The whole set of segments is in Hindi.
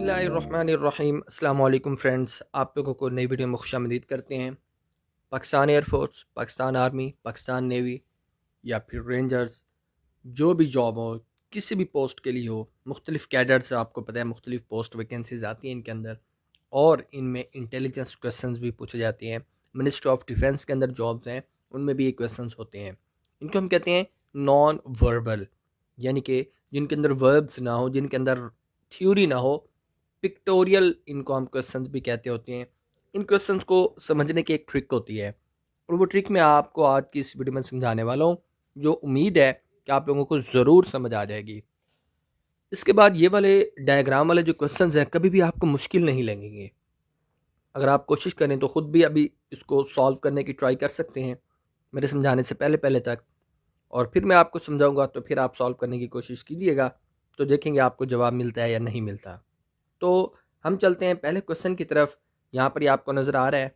बिस्मिल्लाहिर्रहमानिर्रहीम। अस्सलाम वालेकुम फ्रेंड्स, आप लोगों को नई वीडियो में खुशामदीद करते हैं। Pakistan air force, Pakistan army, Pakistan navy या फिर रेंजर्स, जो भी जॉब हो, किसी भी पोस्ट के लिए हो, मुख्तलिफ़ कैडर्स आपको पता है, मुख्तलिफ़ पोस्ट वैकेंसीज आती हैं इनके अंदर, और इनमें इंटेलिजेंस क्वेश्चंस भी पूछे जाते हैं। मिनिस्ट्री ऑफ डिफेंस के अंदर जॉब्स हैं, उनमें भी ये क्वेश्चंस होते हैं। इनको हम कहते हैं नॉन वर्बल, यानी कि जिनके अंदर वर्ब्स ना हो, जिनके अंदर थ्योरी ना हो, पिक्टोरियल इनको हम क्वेश्चंस भी कहते होते हैं। इन क्वेश्चंस को समझने की एक ट्रिक होती है, और वो ट्रिक मैं आपको आज की इस वीडियो में समझाने वाला हूँ, जो उम्मीद है कि आप लोगों को ज़रूर समझ आ जाएगी। इसके बाद ये वाले डायग्राम वाले जो क्वेश्चंस हैं कभी भी आपको मुश्किल नहीं लगेंगे। अगर आप कोशिश करें तो ख़ुद भी अभी इसको सॉल्व करने की ट्राई कर सकते हैं मेरे समझाने से पहले पहले तक, और फिर मैं आपको समझाऊंगा तो फिर आप सॉल्व करने की कोशिश कीजिएगा, तो देखेंगे आपको जवाब मिलता है या नहीं मिलता। तो हम चलते हैं पहले क्वेश्चन की तरफ। यहाँ पर ये आपको नज़र आ रहा है।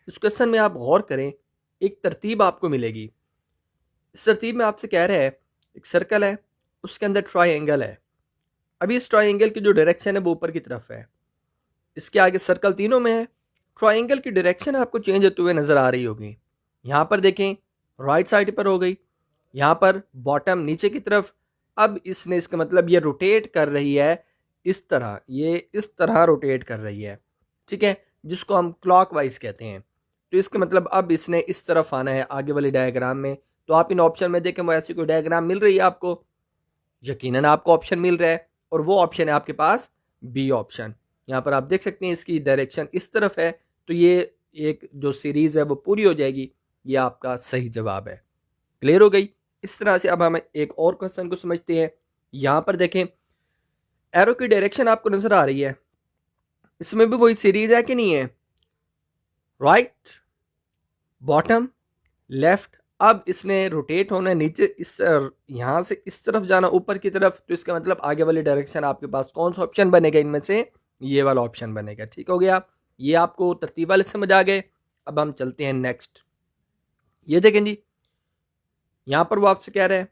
इस क्वेश्चन में आप गौर करें, एक तरतीब आपको मिलेगी। इस तरतीब में आपसे कह रहा है एक सर्कल है, उसके अंदर ट्राइंगल है। अभी इस ट्राइंगल की जो डायरेक्शन है वो ऊपर की तरफ है, इसके आगे सर्कल तीनों में है। ट्राइंगल की डायरेक्शन आपको चेंज होते हुए नज़र आ रही होगी। यहाँ पर देखें, राइट साइड पर हो गई, यहाँ पर बॉटम नीचे की तरफ। अब इसने, इसका मतलब ये रोटेट कर रही है इस तरह, ये इस तरह रोटेट कर रही है, ठीक है, जिसको हम क्लॉकवाइज कहते हैं। तो इसका मतलब अब इसने इस तरफ आना है आगे वाले डायग्राम में। तो आप इन ऑप्शन में देखें, वो ऐसी कोई डायग्राम मिल रही है आपको? यकीनन आपको ऑप्शन मिल रहा है, और वो ऑप्शन है आपके पास बी ऑप्शन। यहाँ पर आप देख सकते हैं इसकी डायरेक्शन इस तरफ है, तो ये एक जो सीरीज है वो पूरी हो जाएगी। ये आपका सही जवाब है। क्लियर हो गई? इस तरह से अब हम एक और क्वेश्चन को समझते हैं। यहाँ पर देखें, एरो की डायरेक्शन आपको नजर आ रही है, इसमें भी वही सीरीज है कि नहीं है? Right, bottom, left. अब इसने रोटेट होना है नीचे, इस यहाँ से इस तरफ जाना ऊपर की तरफ, तो इसका मतलब आगे वाली डायरेक्शन आपके पास कौन सा ऑप्शन बनेगा? इनमें से ये वाला ऑप्शन बनेगा। ठीक हो गया, ये आपको तरतीब वाले समझ आ गए। अब हम चलते हैं नेक्स्ट। ये देखें जी, यहाँ पर वो आपसे कह रहे हैं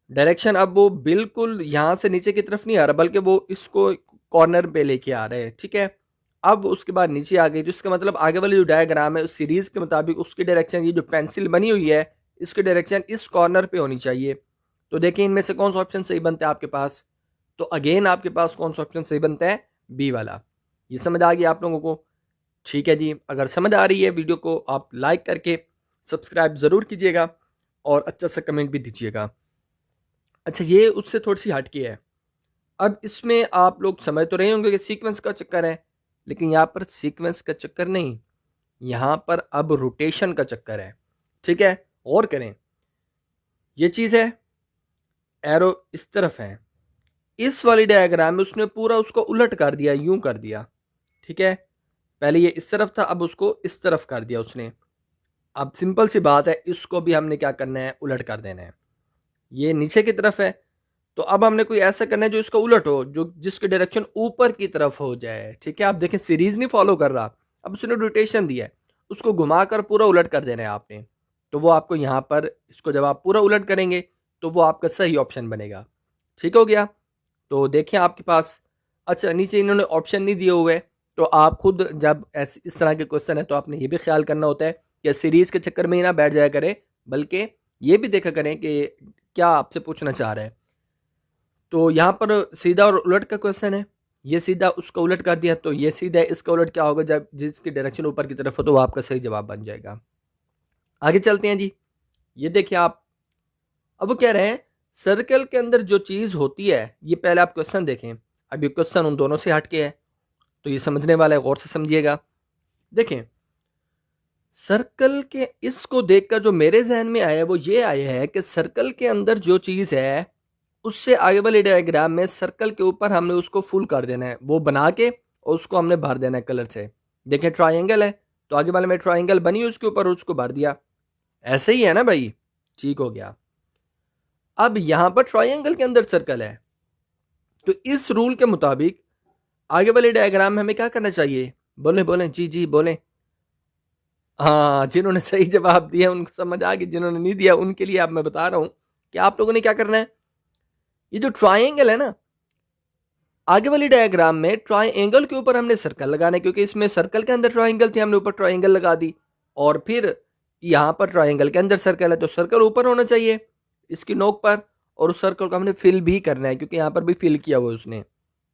डायरेक्शन, अब वो बिल्कुल यहाँ से नीचे की तरफ नहीं आ रहा, बल्कि वो इसको कॉर्नर पे लेके आ रहे हैं, ठीक है। अब उसके बाद नीचे आ गई, तो इसका मतलब आगे वाली जो डायग्राम है उस सीरीज के मुताबिक उसकी डायरेक्शन, ये जो पेंसिल बनी हुई है इसकी डायरेक्शन इस कॉर्नर पे होनी चाहिए। तो देखिए इनमें से कौन सा ऑप्शन सही बनता है आपके पास? तो अगेन आपके पास कौन सा ऑप्शन सही बनता है? बी वाला। ये समझ आ गया आप लोगों को? ठीक है जी, अगर समझ आ रही है वीडियो को आप लाइक करके सब्सक्राइब ज़रूर कीजिएगा, और अच्छा सा कमेंट भी दीजिएगा। अच्छा, ये उससे थोड़ी सी हटके है। अब इसमें आप लोग समझ तो रहे होंगे कि सीक्वेंस का चक्कर है, लेकिन यहाँ पर सीक्वेंस का चक्कर नहीं, यहाँ पर अब रोटेशन का चक्कर है, ठीक है। और करें, ये चीज़ है, एरो इस तरफ है, इस वाली डायग्राम में उसने पूरा उसको उलट कर दिया, यूं कर दिया, ठीक है। पहले ये इस तरफ था, अब उसको इस तरफ कर दिया उसने। अब सिंपल सी बात है, इसको भी हमने क्या करना है? उलट कर देना है। ये नीचे की तरफ है, तो अब हमने कोई ऐसा करना है जो इसका उलट हो, जो जिसकी डायरेक्शन ऊपर की तरफ हो जाए, ठीक है। आप देखें सीरीज नहीं फॉलो कर रहा, अब उसने रोटेशन दिया है, उसको घुमाकर पूरा उलट कर देना है आपने। तो वो आपको यहाँ पर, इसको जब आप पूरा उलट करेंगे तो वो आपका सही ऑप्शन बनेगा। ठीक हो गया? तो देखिए आपके पास, अच्छा नीचे इन्होंने ऑप्शन नहीं दिए हुए, तो आप खुद जब इस तरह के क्वेश्चन है तो आपने ये भी ख्याल करना होता है कि सीरीज के चक्कर में ही ना बैठ जाया करें, बल्कि ये भी देखा करें कि क्या आपसे पूछना चाह रहे हैं। तो यहाँ पर सीधा और उलट का क्वेश्चन है, ये सीधा उसका उलट कर दिया, तो ये सीधा है, इसका उलट क्या होगा? जब जिसकी डायरेक्शन ऊपर की तरफ हो तो वो आपका सही जवाब बन जाएगा। आगे चलते हैं जी। ये देखिए आप, अब वो कह रहे हैं सर्कल के अंदर जो चीज होती है, ये पहले आप क्वेश्चन देखें। अब ये क्वेश्चन उन दोनों से हटके है, तो ये समझने वाला है, गौर से समझिएगा। देखें, सर्कल के इसको देखकर जो मेरे जहन में आया वो ये आया है कि सर्कल के अंदर जो चीज है उससे आगे वाले डायग्राम में सर्कल के ऊपर हमने उसको फुल कर देना है, वो बना के, और उसको हमने भर देना है कलर से। देखें ट्रायंगल है, तो आगे वाले में ट्रायंगल बनी उसके ऊपर उसको भर दिया। ऐसे ही है ना भाई? ठीक हो गया। अब यहां पर ट्रायंगल के अंदर सर्कल है, तो इस रूल के मुताबिक आगे वाले डायग्राम में हमें क्या करना चाहिए? बोले बोले, जी जी बोले। हाँ, जिन्होंने सही जवाब दिया उनको समझ आ गया, जिन्होंने नहीं दिया उनके लिए अब मैं बता रहा हूं कि आप लोगों ने क्या करना है। ये जो ट्रायंगल है ना, आगे वाली डायग्राम में ट्राइंगल के ऊपर हमने सर्कल लगाना है, क्योंकि इसमें सर्कल के अंदर ट्राइंगल थी, हमने ऊपर ट्राइंगल लगा दी। और फिर यहाँ पर ट्राइंगल के अंदर सर्कल है, तो सर्कल ऊपर होना चाहिए इसकी नोक पर, और उस सर्कल को हमने फिल भी करना है, क्योंकि यहाँ पर भी फिल किया हुआ उसने।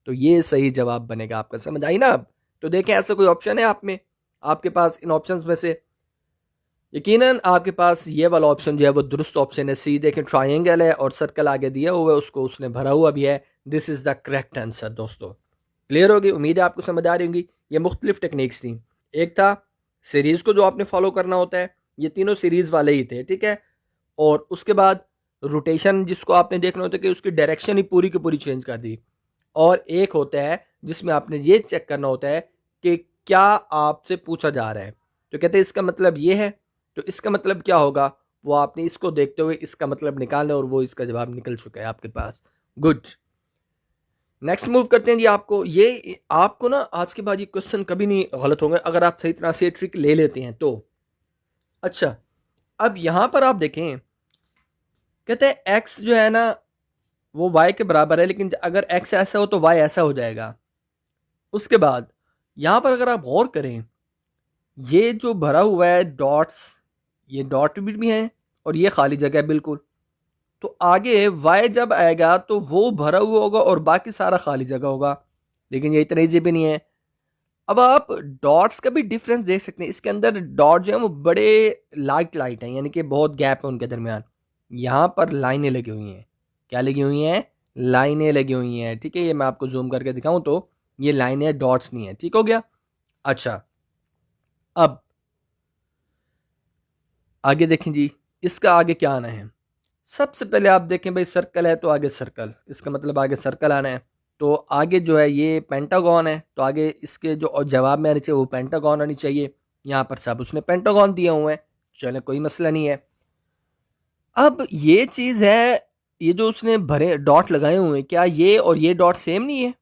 तो ये सही जवाब बनेगा आपका। समझ आई ना अब? तो देखें, ऐसा कोई ऑप्शन है आप में, आपके पास इन ऑप्शंस में से? यकीनन आपके पास ये वाला ऑप्शन जो है वो दुरुस्त ऑप्शन है, सी। देखें, ट्राइंगल है और सर्कल आगे दिया हुआ है, उसको उसने भरा हुआ भी है। This is the correct answer दोस्तों। क्लियर होगी? उम्मीद है आपको समझ आ रही होंगी। ये मुख्तलिफ टेक्निक्स थी। एक था सीरीज़ को जो आपने फॉलो करना होता है, ये तीनों सीरीज़ वाले ही थे, ठीक है। और उसके बाद रोटेशन जिसको आपने देखना होता है कि उसकी डायरेक्शन ही पूरी की पूरी चेंज कर दी। और एक होता है जिसमें आपने ये चेक करना होता है कि क्या आपसे पूछा जा रहा है। तो कहते हैं इसका मतलब ये है, तो इसका मतलब क्या होगा, वो आपने इसको देखते हुए इसका मतलब निकालना है, और वो इसका जवाब निकल चुका है आपके पास। गुड। नेक्स्ट मूव करते हैं जी। आपको ना आज के बाद ये क्वेश्चन कभी नहीं गलत होंगे अगर आप सही तरह से ट्रिक ले लेते हैं तो। अच्छा, अब यहां पर आप देखें, कहते हैं एक्स जो है ना वो वाई के बराबर है, लेकिन अगर एक्स ऐसा हो तो वाई ऐसा हो जाएगा। उसके बाद यहां पर अगर आप गौर करें, ये जो भरा हुआ है डॉट्स, ये डॉट भी है और ये खाली जगह है बिल्कुल। तो आगे वाई जब आएगा तो वो भरा हुआ होगा और बाकी सारा खाली जगह होगा, लेकिन ये इतना ईजी भी नहीं है। अब आप डॉट्स का भी डिफरेंस देख सकते हैं। इसके अंदर डॉट जो है वो बड़े लाइट लाइट हैं, यानी कि बहुत गैप है उनके दरमियान। यहाँ पर लाइनें लगी हुई हैं। क्या लगी हुई हैं? लाइनें लगी हुई हैं, ठीक है। ये मैं आपको जूम करके दिखाऊं तो ये लाइनें, डॉट्स नहीं है, ठीक हो गया। अच्छा, अब आगे देखें जी, इसका आगे क्या आना है। सबसे पहले आप देखें भाई, सर्कल है तो आगे सर्कल, इसका मतलब आगे सर्कल आना है। तो आगे जो है ये पेंटागन है, तो आगे इसके जो जवाब में आनी चाहिए वो पेंटागन आनी चाहिए। यहाँ पर सब उसने पेंटागन दिए हुए हैं, चले कोई मसला नहीं है। अब ये चीज़ है, ये जो उसने भरे डॉट लगाए हुए हैं, क्या ये और ये डॉट सेम नहीं है?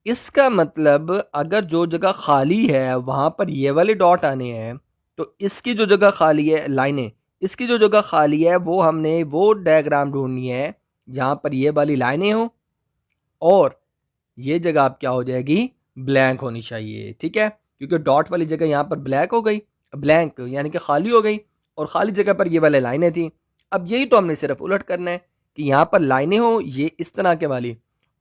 इसका मतलब अगर जो जगह खाली है वहां पर ये वाले डॉट आने हैं, तो इसकी जो जगह खाली है, लाइनें, इसकी जो जगह खाली है वो हमने वो डायग्राम ढूंढनी है जहां पर ये वाली लाइनें हो और ये जगह अब क्या हो जाएगी, ब्लैंक होनी चाहिए, ठीक है। क्योंकि डॉट वाली जगह यहाँ पर ब्लैक हो गई, ब्लैंक यानी कि खाली हो गई, और खाली जगह पर ये वाले लाइनें थी। अब यही तो हमने सिर्फ उलट करना है कि यहाँ पर लाइनें हो ये इस तरह के वाली,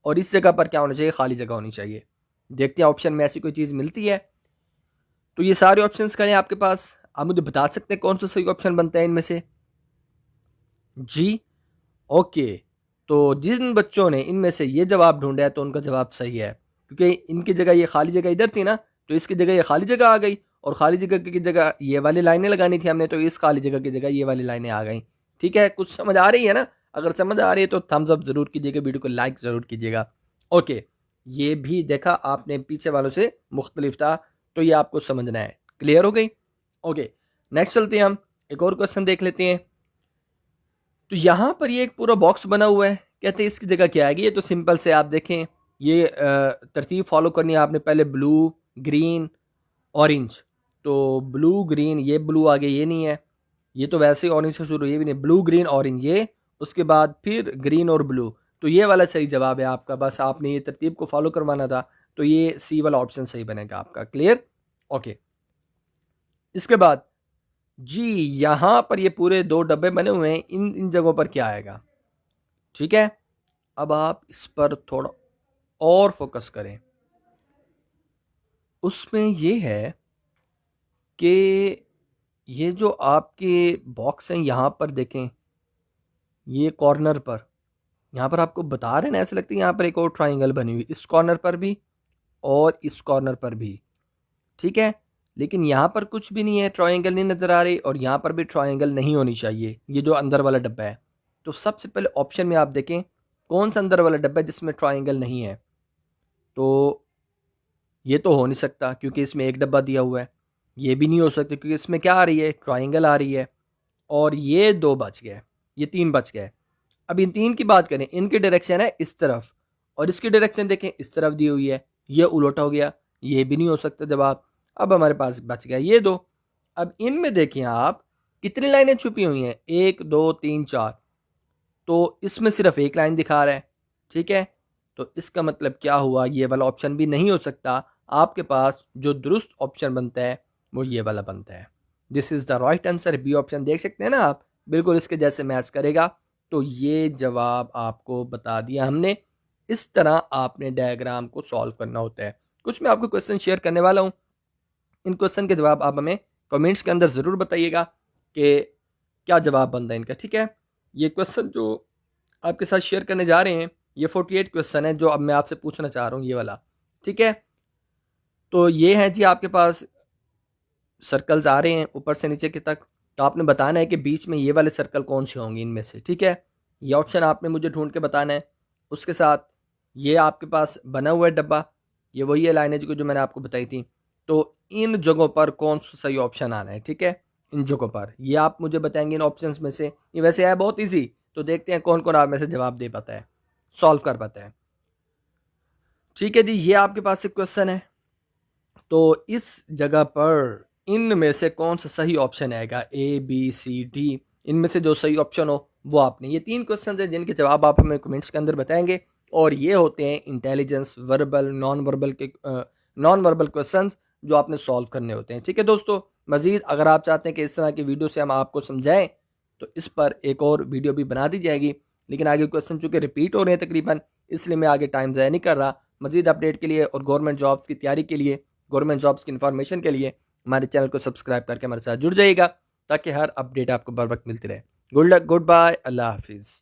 और इस जगह पर क्या होना चाहिए, खाली जगह होनी चाहिए। देखते हैं ऑप्शन में ऐसी कोई चीज़ मिलती है। तो ये सारे ऑप्शन खड़े हैं आपके पास, आप मुझे बता सकते हैं कौन सा सही ऑप्शन बनता है इनमें से जी। ओके, तो जिन बच्चों ने इनमें से ये जवाब ढूंढा है तो उनका जवाब सही है, क्योंकि इनकी जगह ये खाली जगह इधर थी ना, तो इसकी जगह ये खाली जगह आ गई, और खाली जगह की जगह ये वाली लाइनें लगानी थी हमने, तो इस खाली जगह की जगह ये वाली लाइनें आ गई। ठीक है, कुछ समझ आ रही है ना? अगर समझ आ रही है तो थम्स अप जरूर कीजिएगा, वीडियो को लाइक जरूर कीजिएगा। ओके, ये भी देखा आपने पीछे वालों से मुख्तलिफ था, तो ये आपको समझना है। क्लियर हो गई? ओके, नेक्स्ट चलते हैं, हम एक और क्वेश्चन देख लेते हैं। तो यहाँ पर ये एक पूरा बॉक्स बना हुआ है, कहते हैं इसकी जगह क्या आएगी। ये तो सिंपल से आप देखें, ये तरतीब फॉलो करनी है आपने। पहले ब्लू, ग्रीन, ऑरेंज। तो ब्लू ग्रीन, ये ब्लू आगे ये नहीं है, ये तो वैसे ही ऑरेंज से शुरू, ये भी नहीं। ब्लू ग्रीन ऑरेंज ये, उसके बाद फिर ग्रीन और ब्लू। तो ये वाला सही जवाब है आपका, बस आपने ये तरतीब को फॉलो करवाना था। तो ये सी वाला ऑप्शन सही बनेगा आपका। क्लियर? ओके, इसके बाद जी यहां पर ये पूरे दो डब्बे बने हुए हैं, इन इन जगहों पर क्या आएगा? ठीक है, अब आप इस पर थोड़ा और फोकस करें। उसमें ये है कि ये जो आपके बॉक्स हैं यहाँ पर देखें, ये कॉर्नर पर, यहाँ पर आपको बता रहे हैं ना, ऐसे लगता है यहाँ पर एक और ट्राइंगल बनी हुई, इस कॉर्नर पर भी और इस कॉर्नर पर भी। ठीक है, लेकिन यहाँ पर कुछ भी नहीं है, ट्राइंगल नहीं नज़र आ रही, और यहाँ पर भी ट्राइंगल नहीं होनी चाहिए, ये जो अंदर वाला डब्बा है। तो सबसे पहले ऑप्शन में आप देखें कौन सा अंदर वाला डब्बा है जिसमें ट्राइंगल नहीं है। तो ये तो हो नहीं सकता क्योंकि इसमें एक डब्बा दिया हुआ है। ये भी नहीं हो सकता क्योंकि इसमें क्या आ रही है, ट्राइंगल आ रही है। और ये दो बच गए, ये तीन बच गए। अब इन तीन की बात करें, इनकी डायरेक्शन है इस तरफ और इसकी डायरेक्शन देखें इस तरफ दी हुई है, ये उलट हो गया, ये भी नहीं हो सकता जवाब। अब हमारे पास बच गया ये दो। अब इनमें देखिए आप कितनी लाइनें छुपी हुई हैं, 1 2 3 4। तो इसमें सिर्फ एक लाइन दिखा रहा है, ठीक है। तो इसका मतलब क्या हुआ, ये वाला ऑप्शन भी नहीं हो सकता। आपके पास जो दुरुस्त ऑप्शन बनता है वो ये वाला बनता है। This is the right answer. B option देख सकते हैं ना आप, बिल्कुल इसके जैसे मैच करेगा। तो ये जवाब आपको बता दिया हमने। इस तरह आपने डायग्राम को सॉल्व करना होता है। कुछ मैं आपको क्वेश्चन शेयर करने वाला हूँ, इन क्वेश्चन के जवाब आप हमें कमेंट्स के अंदर ज़रूर बताइएगा कि क्या जवाब बनता है इनका, ठीक है। ये क्वेश्चन जो आपके साथ शेयर करने जा रहे हैं, ये 48 क्वेश्चन है जो अब मैं आपसे पूछना चाह रहा हूँ, ये वाला, ठीक है। तो ये है जी, आपके पास सर्कल्स आ रहे हैं ऊपर से नीचे के तक। तो आपने बताना है कि बीच में ये वाले सर्कल कौन से होंगे इनमें से, ठीक है। ये ऑप्शन आपने मुझे ढूंढ के बताना है। उसके साथ ये आपके पास बना हुआ है डब्बा, ये वही है लाइनें जो मैंने आपको बताई थी। तो इन जगहों पर कौन सा सही ऑप्शन आना है, ठीक है। इन जगहों पर ये आप मुझे बताएंगे इन ऑप्शंस में से। ये वैसे है बहुत ईजी, तो देखते हैं कौन कौन आप में से जवाब दे पाता है, सॉल्व कर पाता है। ठीक है जी, ये आपके पास एक क्वेश्चन है। तो इस जगह पर इनमें से कौन सा सही ऑप्शन आएगा, ए बी सी डी, इनमें से जो सही ऑप्शन हो वो आपने, ये 3 क्वेश्चन हैं जिनके जवाब आप हमें कमेंट्स के अंदर बताएंगे। और ये होते हैं intelligence, verbal, non verbal questions जो आपने सॉल्व करने होते हैं, ठीक है दोस्तों। मजीद अगर आप चाहते हैं कि इस तरह की वीडियो से हम आपको समझाएं तो इस पर एक और वीडियो भी बना दी जाएगी। लेकिन आगे क्वेश्चन चूँकि रिपीट हो रहे हैं तकरीबन, इसलिए मैं आगे टाइम ज़ाया नहीं कर रहा। मजीद अपडेट के लिए और गवर्नमेंट जॉब्स की तैयारी के लिए, गवर्नमेंट जॉब्स की इन्फॉर्मेशन के लिए हमारे चैनल को सब्सक्राइब करके हमारे साथ जुड़ जाइएगा, ताकि हर अपडेट आपको बर वक्त मिलती रहे। गुड लक, गुड बाय, अल्लाह हाफिज़।